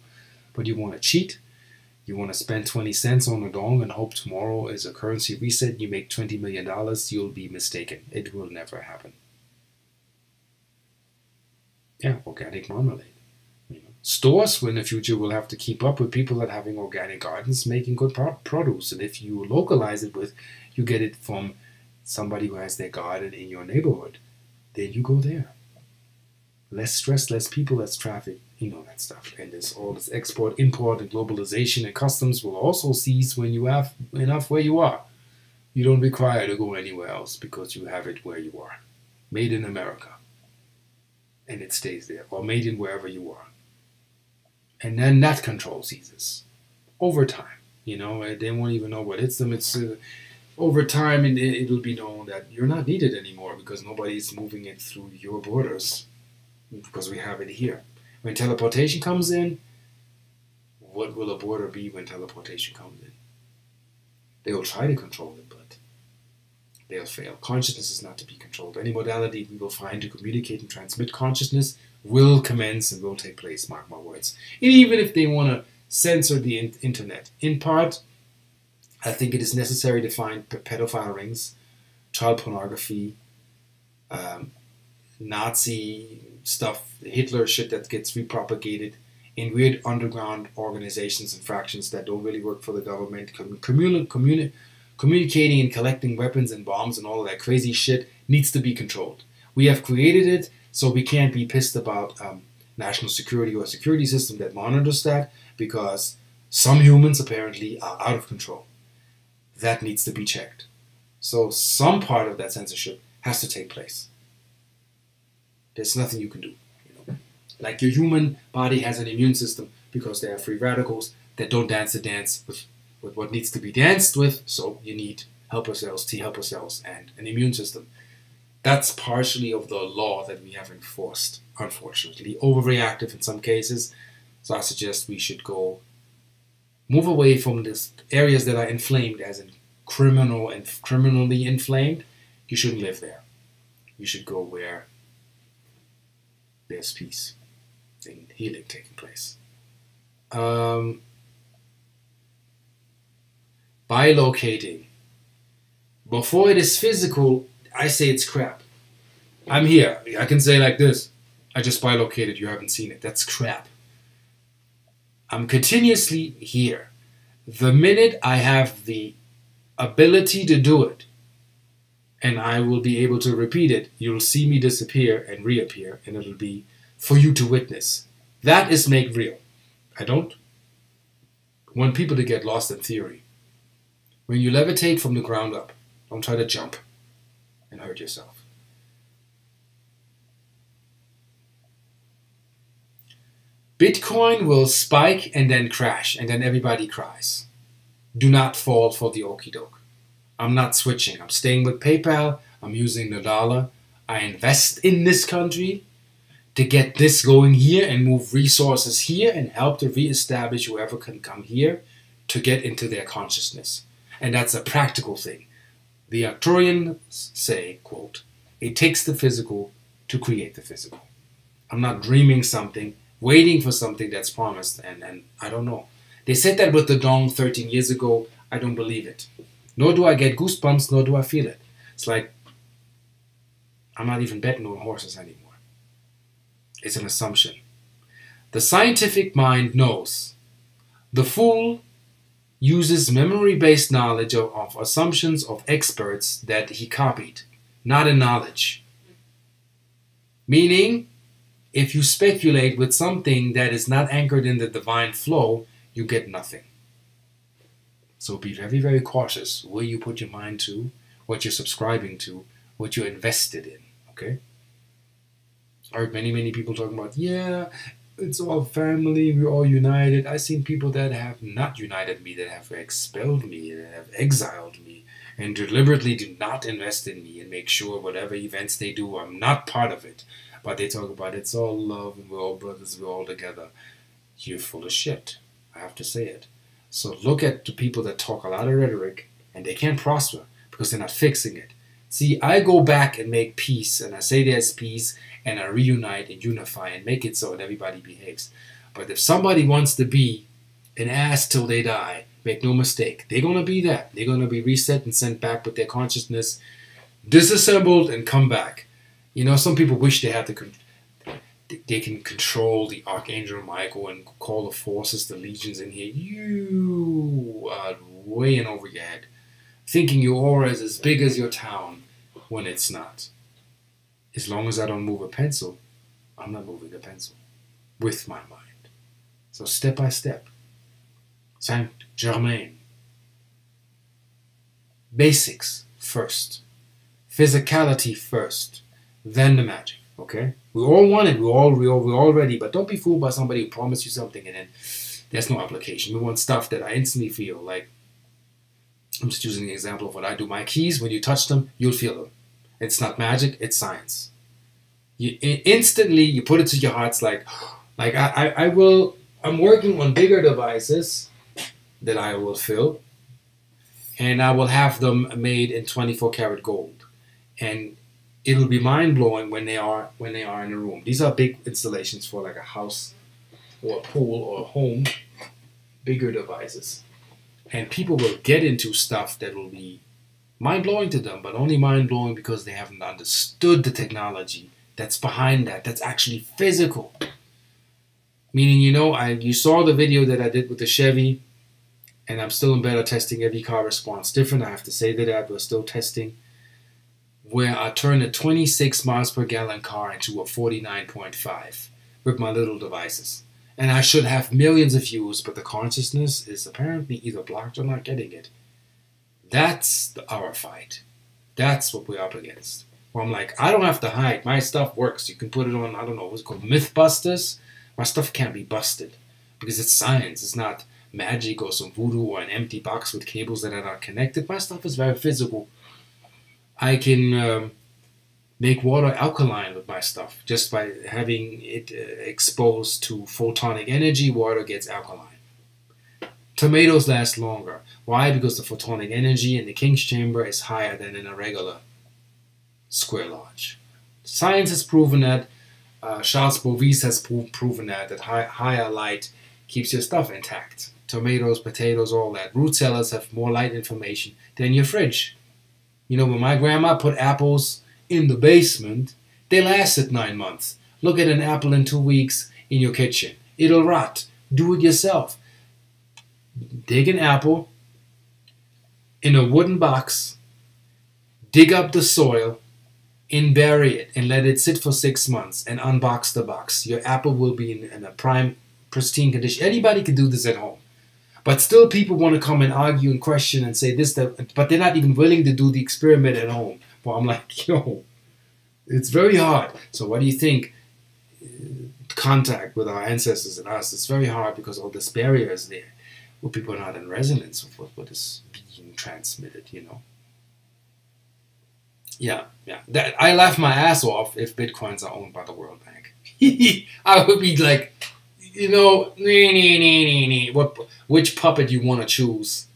But you want to cheat. You want to spend 20 cents on a dong and hope tomorrow is a currency reset and you make $20 million. You'll be mistaken. It will never happen. Yeah, organic marmalade. Stores in the future will have to keep up with people that are having organic gardens making good produce. And if you localize it you get it from somebody who has their garden in your neighborhood, then you go there. Less stress, less people, less traffic, that stuff. And all this export, import, and globalization and customs will also cease when you have enough where you are. You don't require to go anywhere else because you have it where you are. Made in America. And it stays there. Or made in wherever you are. And then that control ceases over time. They won't even know what hits them. It's over time, and it'll be known that you're not needed anymore because nobody's moving it through your borders because we have it here. When teleportation comes in, what will a border be when teleportation comes in? They will try to control it, but they'll fail. Consciousness is not to be controlled. Any modality we will find to communicate and transmit consciousness will commence and will take place, mark my words. And even if they want to censor the internet, in part, I think it is necessary to find pedophile rings, child pornography, Nazi stuff, Hitler shit that gets repropagated in weird underground organizations and fractions that don't really work for the government, communicating and collecting weapons and bombs and all of that crazy shit needs to be controlled. We have created it, so we can't be pissed about national security or a security system that monitors that, because some humans apparently are out of control. That needs to be checked. So some part of that censorship has to take place. There's nothing you can do. Like your human body has an immune system because there are free radicals that don't dance the dance with what needs to be danced with, so you need helper cells, T helper cells, and an immune system. That's partially of the law that we have enforced, unfortunately. Overreactive in some cases. So I suggest we should move away from these areas that are inflamed, as in criminally inflamed, you shouldn't live there. You should go where there's peace and healing taking place. Bilocating. Before it is physical, I say it's crap. I'm here. I can say like this. I just bilocated. You haven't seen it. That's crap. I'm continuously here. The minute I have the ability to do it, and I will be able to repeat it, you'll see me disappear and reappear, and it'll be for you to witness. That is make real. I don't want people to get lost in theory. When you levitate from the ground up, don't try to jump and hurt yourself. Bitcoin will spike and then crash, and then everybody cries. Do not fall for the okie doke. I'm not switching. I'm staying with PayPal. I'm using the dollar. I invest in this country to get this going here and move resources here and help to reestablish whoever can come here to get into their consciousness. And that's a practical thing. The Arcturians say, quote, it takes the physical to create the physical. I'm not dreaming something, waiting for something that's promised, and I don't know. They said that with the Dong 13 years ago. I don't believe it. Nor do I get goosebumps, nor do I feel it. It's like I'm not even betting on horses anymore. It's an assumption. The scientific mind knows. The fool uses memory-based knowledge of assumptions of experts that he copied, not in knowledge. Meaning, if you speculate with something that is not anchored in the divine flow, you get nothing. So be very, very cautious where you put your mind to, what you're subscribing to, what you're invested in, okay? I heard many people talking about, yeah, it's all family, we're all united. I've seen people that have not united me, that have expelled me, that have exiled me, and deliberately do not invest in me and make sure whatever events they do, I'm not part of it. But they talk about it's all love and we're all brothers, we're all together. You're full of shit. I have to say it. So look at the people that talk a lot of rhetoric and they can't prosper because they're not fixing it. See, I go back and make peace, and I say there's peace, and I reunite and unify and make it so that everybody behaves. But if somebody wants to be an ass till they die, make no mistake, they're going to be that. They're going to be reset and sent back with their consciousness disassembled and come back. You know, some people wish they had they can control the Archangel Michael and call the forces, the legions in here. You are way in over your head, thinking your aura is as big as your town when it's not. As long as I don't move a pencil, I'm not moving a pencil with my mind. So step by step. Saint Germain. Basics first. Physicality first. Then the magic. Okay? We all want it. We're all ready. But don't be fooled by somebody who promised you something and then there's no application. We want stuff that I instantly feel. Like, I'm just using an example of what I do. My keys, when you touch them, you'll feel them. It's not magic, it's science. You instantly, you put it to your heart. It's like I'm working on bigger devices that I will fill, and I will have them made in 24 karat gold. And it'll be mind-blowing when they are in a room. These are big installations for like a house or a pool or a home, bigger devices. And people will get into stuff that will be mind-blowing to them, but only mind-blowing because they haven't understood the technology that's behind that, that's actually physical. Meaning, you know, you saw the video that I did with the Chevy, and I'm still in beta testing. Every car responds different. I have to say that we're still testing. Where I turned a 26 miles per gallon car into a 49.5 with my little devices. And I should have millions of views, but the consciousness is apparently either blocked or not getting it. That's our fight. That's what we're up against. Where I'm like, I don't have to hide. My stuff works. You can put it on, I don't know, what's it called, Mythbusters. My stuff can't be busted because it's science. It's not magic or some voodoo or an empty box with cables that are not connected. My stuff is very physical. I can make water alkaline with my stuff. Just by having it exposed to photonic energy, water gets alkaline. Tomatoes last longer. Why? Because the photonic energy in the King's chamber is higher than in a regular square lodge. Science has proven that. Charles Bovis has proven that higher light keeps your stuff intact. Tomatoes, potatoes, all that. Root cellars have more light information than your fridge. You know, when my grandma put apples in the basement, they lasted 9 months. Look at an apple in 2 weeks in your kitchen. It'll rot. Do it yourself. Dig an apple in a wooden box, dig up the soil, and bury it, and let it sit for 6 months, and unbox the box. Your apple will be in a pristine condition. Anybody can do this at home. But still people want to come and argue and question and say this, that, but they're not even willing to do the experiment at home. Well, I'm like, yo, it's very hard. So what do you think? Contact with our ancestors and us, it's very hard because all this barrier is there. Well, people are not in resonance with what is being transmitted, you know. Yeah. That, I laugh my ass off if bitcoins are owned by the World Bank. I would be like, you know, which puppet you want to choose.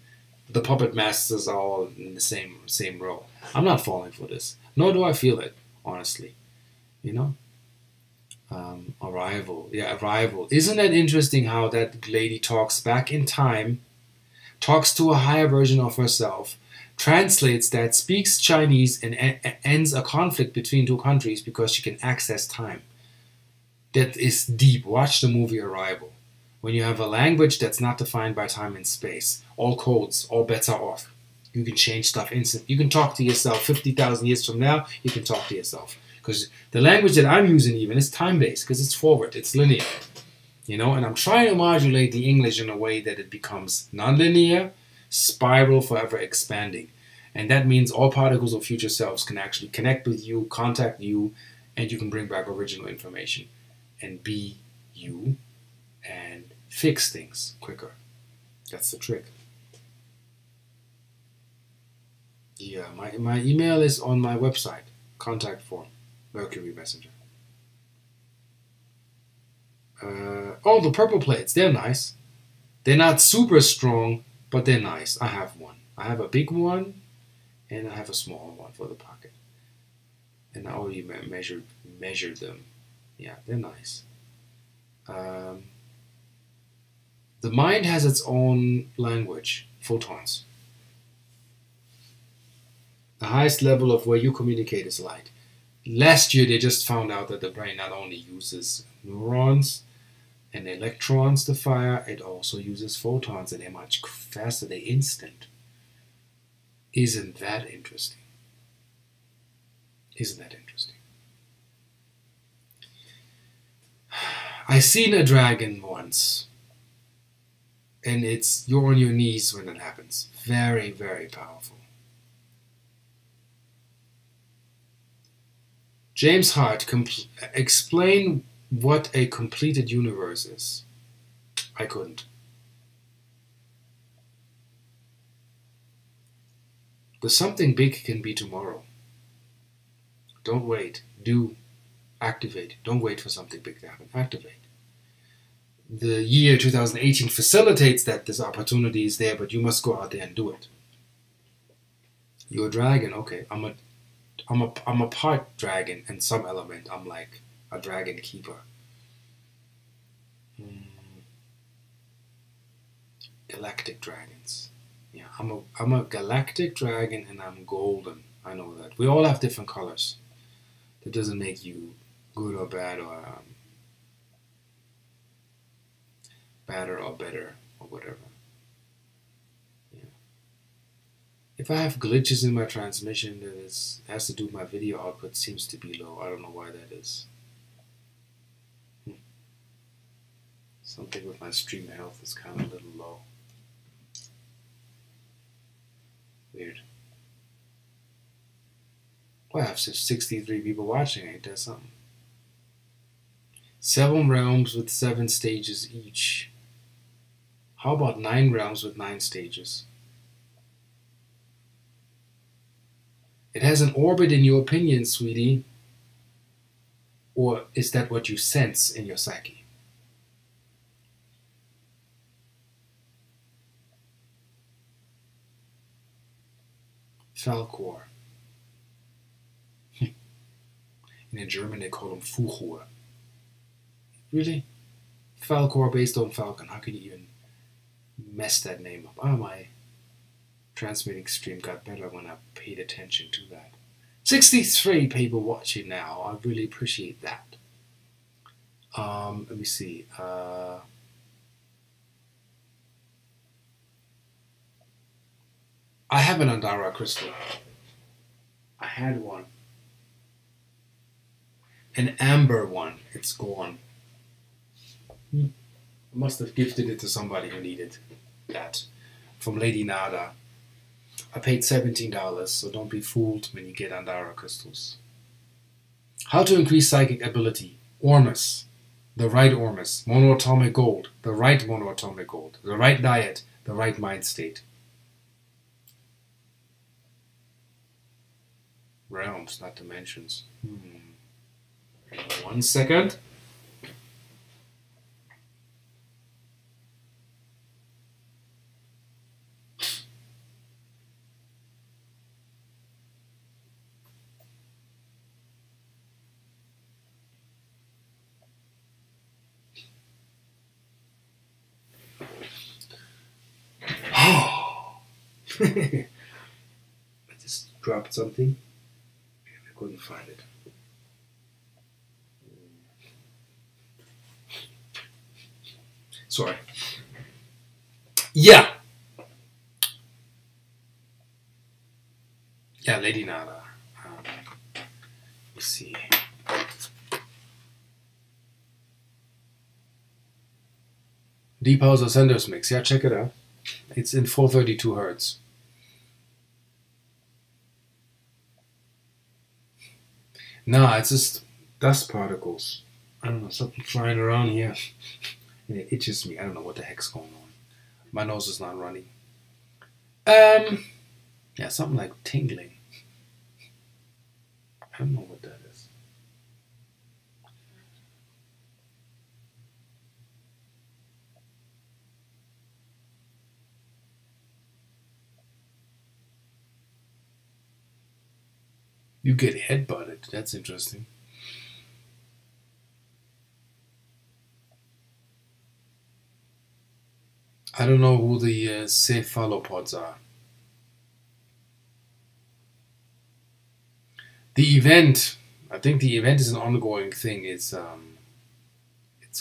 The puppet masters are all in the same row. I'm not falling for this. Nor do I feel it, honestly. You know? Arrival. Yeah, arrival. Isn't that interesting how that lady talks back in time, talks to a higher version of herself, translates that, speaks Chinese, and ends a conflict between two countries because she can access time. That is deep. Watch the movie Arrival. When you have a language that's not defined by time and space, all codes, all bets are off. You can change stuff instantly. You can talk to yourself 50,000 years from now. You can talk to yourself. Because the language that I'm using even is time-based, because it's forward, it's linear. You know, and I'm trying to modulate the English in a way that it becomes non-linear, spiral, forever expanding. And that means all particles of future selves can actually connect with you, contact you, and you can bring back original information and be you and fix things quicker. That's the trick. Yeah, my email is on my website, contact form, Mercury Messenger. Oh, the purple plates, they're nice. They're not super strong, but they're nice. I have one. I have a big one, and I have a small one for the pocket. And I already measured them. Yeah, they're nice. The mind has its own language, photons. The highest level of where you communicate is light. Last year, they just found out that the brain not only uses neurons and electrons to fire, it also uses photons, and they're much faster, they're instant. Isn't that interesting? Isn't that interesting? I seen a dragon once, and you're on your knees when it happens. Very, very powerful. James Hart, explain what a completed universe is. I couldn't. The something big can be tomorrow. Don't wait. Do. Activate. Don't wait for something big to happen. Activate. The year 2018 facilitates that this opportunity is there, but you must go out there and do it. You're a dragon. Okay, I'm a part dragon and some element. I'm like a dragon keeper. Galactic dragons. Yeah, I'm a galactic dragon and I'm golden. I know that. We all have different colors. That doesn't make you good or bad or badder or better or whatever. Yeah. If I have glitches in my transmission that has to do with my video output, seems to be low. I don't know why that is. Something with my stream health is kind of a little low. Weird. Well, I have 63 people watching. Ain't that something? 7 realms with 7 stages each. How about 9 realms with 9 stages? It has an orbit in your opinion, sweetie. Or is that what you sense in your psyche? Falkor. And in German they call them Fuchur. Really? Falkor based on Falcon. How can you even mess that name up? Oh, my transmitting stream got better when I paid attention to that. 63 people watching now. I really appreciate that. Let me see. I have an Andara crystal. I had one. An amber one. It's gone. I must have gifted it to somebody who needed that. From Lady Nada. I paid $17, so don't be fooled when you get Andara crystals. How to increase psychic ability. Ormus. The right Ormus. Monoatomic gold. The right monoatomic gold. The right diet. The right mind state. Realms, not dimensions. 1 second. I just dropped something and I couldn't find it. Sorry. Yeah. Yeah, Lady Nada. Let's see. Deep House Ascenders mix. Yeah, check it out. It's in 432 hertz. Nah, it's just dust particles. I don't know, something flying around here. And it itches me. I don't know what the heck's going on. My nose is not running. Yeah, something like tingling. I don't know what that is. You get headbutted. That's interesting. I don't know who the cephalopods are. The event, I think the event is an ongoing thing. It's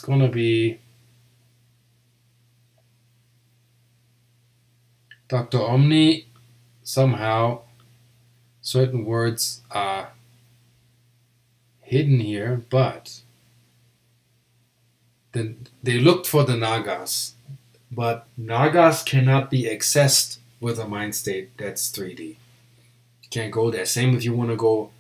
gonna be Dr. Omni. Somehow certain words are hidden here, but then they looked for the Nagas, but Nagas cannot be accessed with a mind state that's 3D. You can't go there. Same if you want to go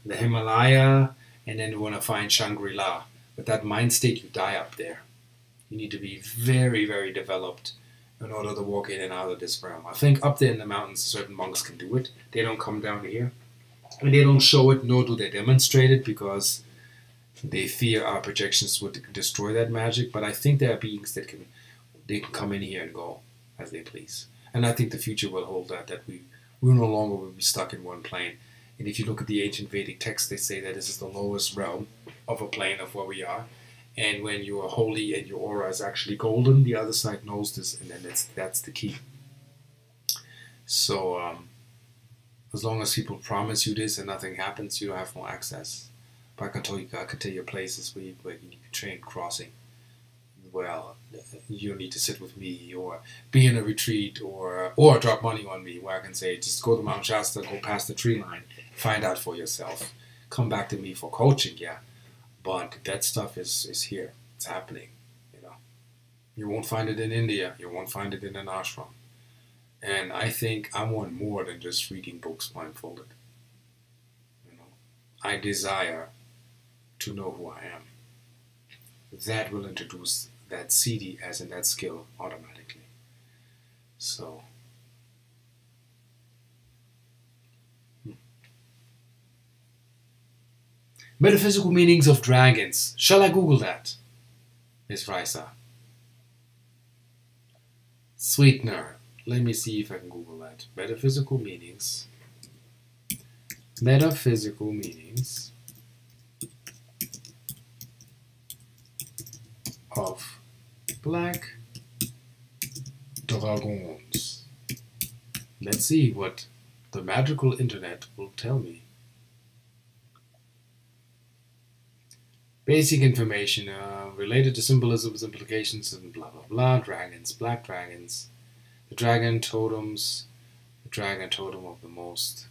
the Himalaya and then you want to find Shangri-La. With that mind state, you die up there. You need to be very, very developed in order to walk in and out of this realm. I think up there in the mountains, certain monks can do it. They don't come down here. And they don't show it, nor do they demonstrate it, because they fear our projections would destroy that magic. But I think there are beings that can come in here and go as they please. And I think the future will hold that we no longer will be stuck in one plane. And if you look at the ancient Vedic texts, they say that this is the lowest realm of a plane of where we are. And when you are holy and your aura is actually golden, the other side knows this, and then that's the key. So as long as people promise you this and nothing happens, you don't have no access. But I can tell you places where you need to train crossing. Well, you don't need to sit with me or be in a retreat or drop money on me, where I can say, just go to Mount Shasta, go past the tree line, find out for yourself. Come back to me for coaching, yeah. But that stuff is here. It's happening, you know. You won't find it in India. You won't find it in an ashram. And I think I want more than just reading books blindfolded. You know, I desire to know who I am. That will introduce that CD as in that skill automatically. So, metaphysical meanings of dragons. Shall I Google that? Miss Raisa. Sweetener. let me see if I can Google that. Metaphysical meanings. Metaphysical meanings of black dragons. Let's see what the magical internet will tell me. Basic information related to symbolisms, implications, and blah blah blah. Dragons, black dragons, the dragon totems, the dragon totem of the most,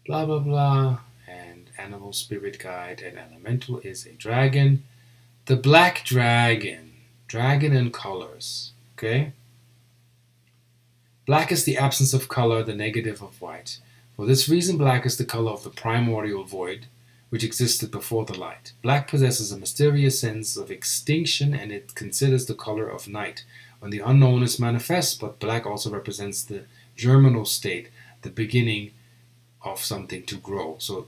blah blah blah, and animal spirit guide and elemental is a dragon. The black dragon, dragon in colors, okay? Black is the absence of color, the negative of white. For this reason, black is the color of the primordial void, which existed before the light. Black possesses a mysterious sense of extinction, and it considers the color of night, when the unknown is manifest, but black also represents the germinal state, the beginning of something to grow. So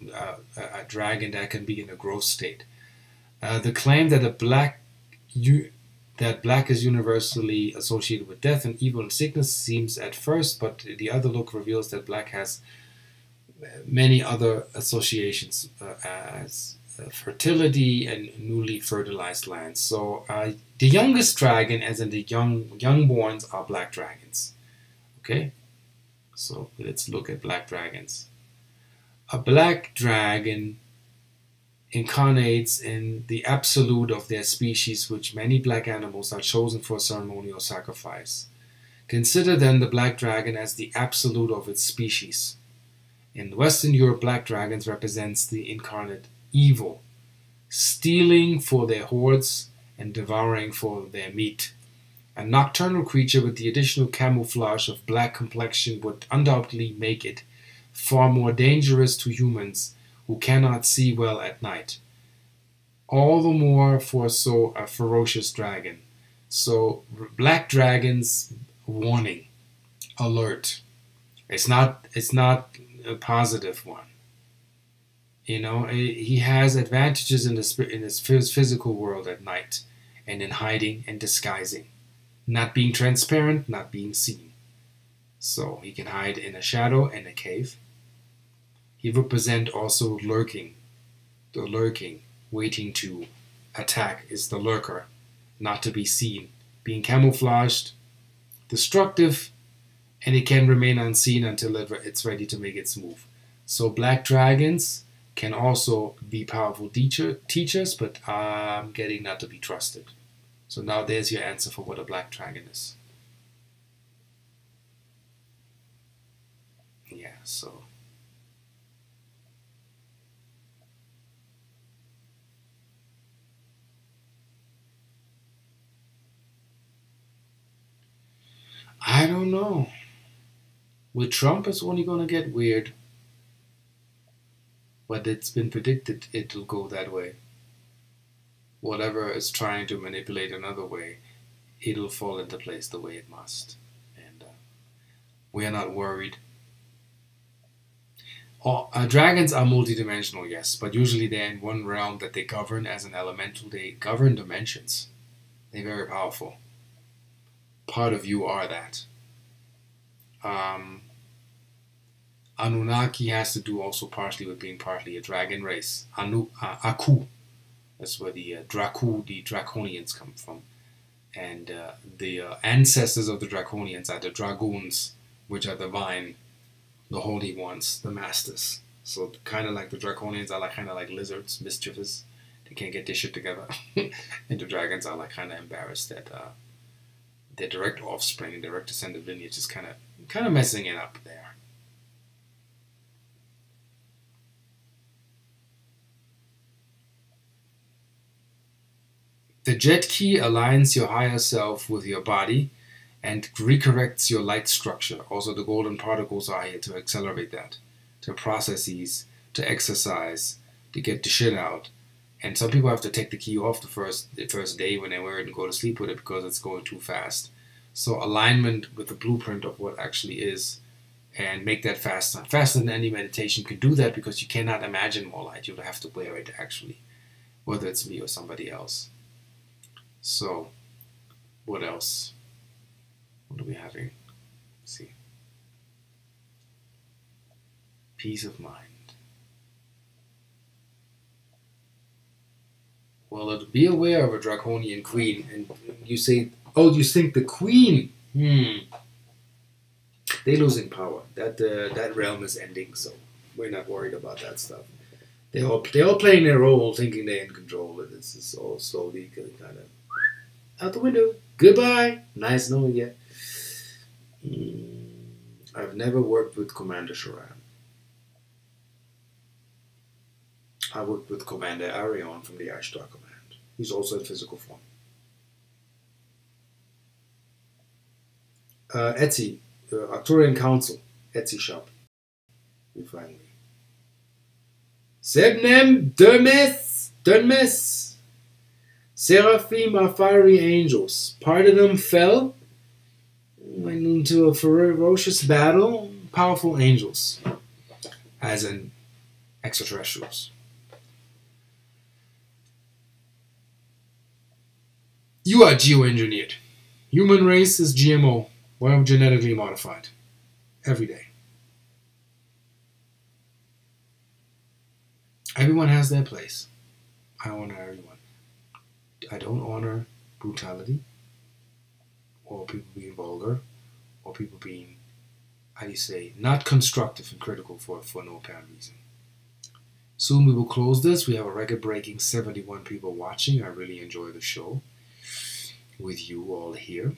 a dragon that can be in a growth state. The claim that black is universally associated with death and evil and sickness seems at first, but the other look reveals that black has many other associations as fertility and newly fertilized lands. So the youngest dragon, as in the youngborns, are black dragons. Okay, so let's look at black dragons. A black dragon incarnates in the absolute of their species, which many black animals are chosen for ceremonial sacrifice. Consider then the black dragon as the absolute of its species. In Western Europe, black dragons represents the incarnate evil, stealing for their hoards and devouring for their meat. A nocturnal creature with the additional camouflage of black complexion would undoubtedly make it far more dangerous to humans who cannot see well at night. All the more for so a ferocious dragon. So black dragons, warning, alert. It's not a positive one. You know, he has advantages in his physical world at night, and in hiding and disguising, not being transparent, not being seen. So he can hide in a shadow in a cave. He represents also lurking. The lurking, waiting to attack, is the lurker, not to be seen, being camouflaged, destructive, and it can remain unseen until it's ready to make its move. So black dragons can also be powerful teachers, but getting not to be trusted. So now there's your answer for what a black dragon is. Yeah, so I don't know. With Trump, it's only going to get weird. But it's been predicted it'll go that way. Whatever is trying to manipulate another way, it'll fall into place the way it must. And we are not worried. Dragons are multidimensional, yes, but usually they're in one realm that they govern as an elemental. They govern dimensions. They're very powerful. Part of you are that. Anunnaki has to do also partially with being partly a dragon race. Aku. That's where the Draconians come from. And the ancestors of the Draconians are the Dragoons, which are divine, the holy ones, the masters. So kind of like the Draconians are kind of like lizards, mischievous. They can't get their shit together. And the dragons are kind of embarrassed that their direct offspring, direct descendant lineage is kind of messing it up there. The jet key aligns your higher self with your body and recorrects your light structure. Also, the golden particles are here to accelerate that, to processes, to exercise, to get the shit out. And some people have to take the key off the first day when they wear it and go to sleep with it because it's going too fast. So alignment with the blueprint of what actually is, and make that faster. Faster than any meditation can do that, because you cannot imagine more light. You'll have to wear it actually, whether it's me or somebody else. So, what else? What are we having? See. Peace of mind. Well, be aware of a draconian queen, and you say, oh, you think the queen? They're losing power. That realm is ending, so we're not worried about that stuff. They're all playing their role, thinking they're in control, and this is all slowly kind of out the window. Goodbye. Nice knowing you. I've never worked with Commander Sharan. I worked with Commander Arion from the Ashtar Command. He's also in physical form. Etsy, Arcturian Council, Etsy shop. You find me. Sebnem Dermes. Seraphim are fiery angels. Part of them fell, went into a ferocious battle. Powerful angels, as in extraterrestrials. You are geoengineered. Human race is GMO, well, genetically modified. Every day. Everyone has their place. I honor everyone. I don't honor brutality, or people being vulgar, or people being, how do you say, not constructive and critical for no apparent reason. Soon we will close this. We have a record-breaking 71 people watching. I really enjoy the show with you all here.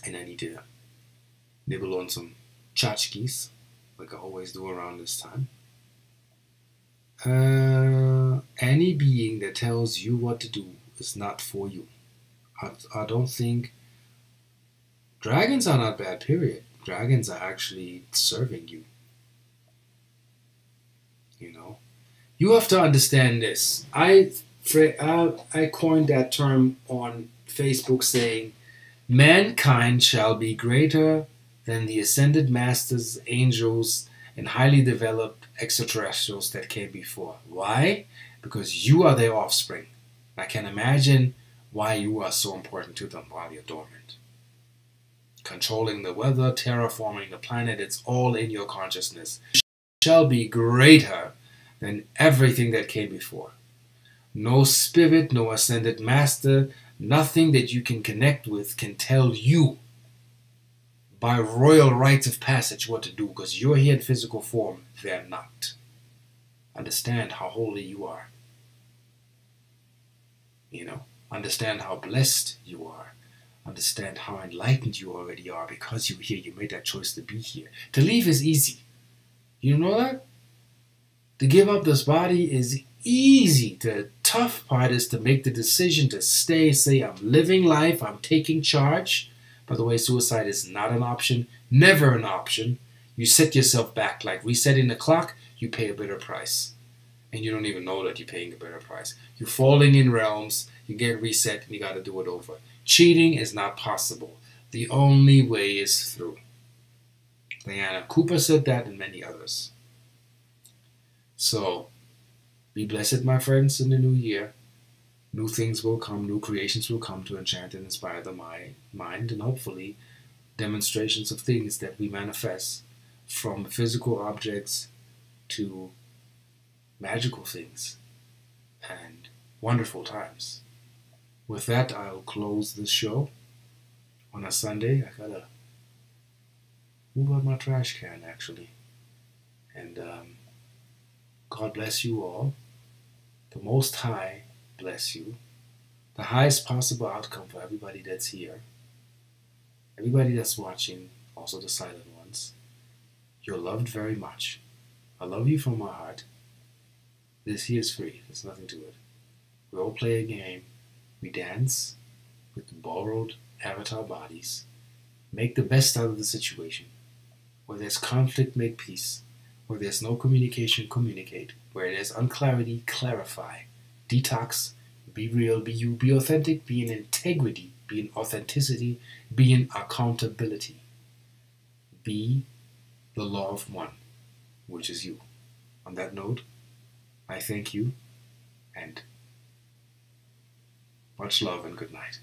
And I need to nibble on some tchotchkes, like I always do around this time. Any being that tells you what to do is not for you. I don't think dragons are not bad, period. Dragons are actually serving you. You know, you have to understand this. I coined that term on Facebook, saying, mankind shall be greater than the ascended masters, angels, and highly developed extraterrestrials that came before. Why? Because you are their offspring. I can imagine why you are so important to them while you're dormant. Controlling the weather, terraforming the planet, it's all in your consciousness. Shall be greater than everything that came before. No spirit, no ascended master, nothing that you can connect with can tell you by royal rites of passage what to do, because you're here in physical form, they're not. Understand how holy you are. You know, understand how blessed you are. Understand how enlightened you already are because you're here. You made that choice to be here. To leave is easy. You know that? To give up this body is easy. The tough part is to make the decision to stay, say, I'm living life, I'm taking charge. By the way, suicide is not an option, never an option. You set yourself back, like resetting the clock, you pay a bitter price. And you don't even know that you're paying a bitter price. You're falling in realms, you get reset, and you got to do it over. Cheating is not possible. The only way is through. Diana Cooper said that, and many others. So, be blessed, my friends, in the new year. New things will come, new creations will come to enchant and inspire the mind, and hopefully demonstrations of things that we manifest, from physical objects to magical things and wonderful times. With that, I'll close this show on a Sunday. I gotta move out my trash can, actually. And God bless you all. The Most High bless you. The highest possible outcome for everybody that's here. Everybody that's watching, also the silent ones. You're loved very much. I love you from my heart. This here is free. There's nothing to it. We all play a game. We dance with borrowed avatar bodies. Make the best out of the situation. Where there's conflict, make peace. Where there's no communication, communicate. Where there's unclarity, clarify. Detox, be real, be you, be authentic, be in integrity, be in authenticity, be in accountability. Be the law of one, which is you. On that note, I thank you, and much love and good night.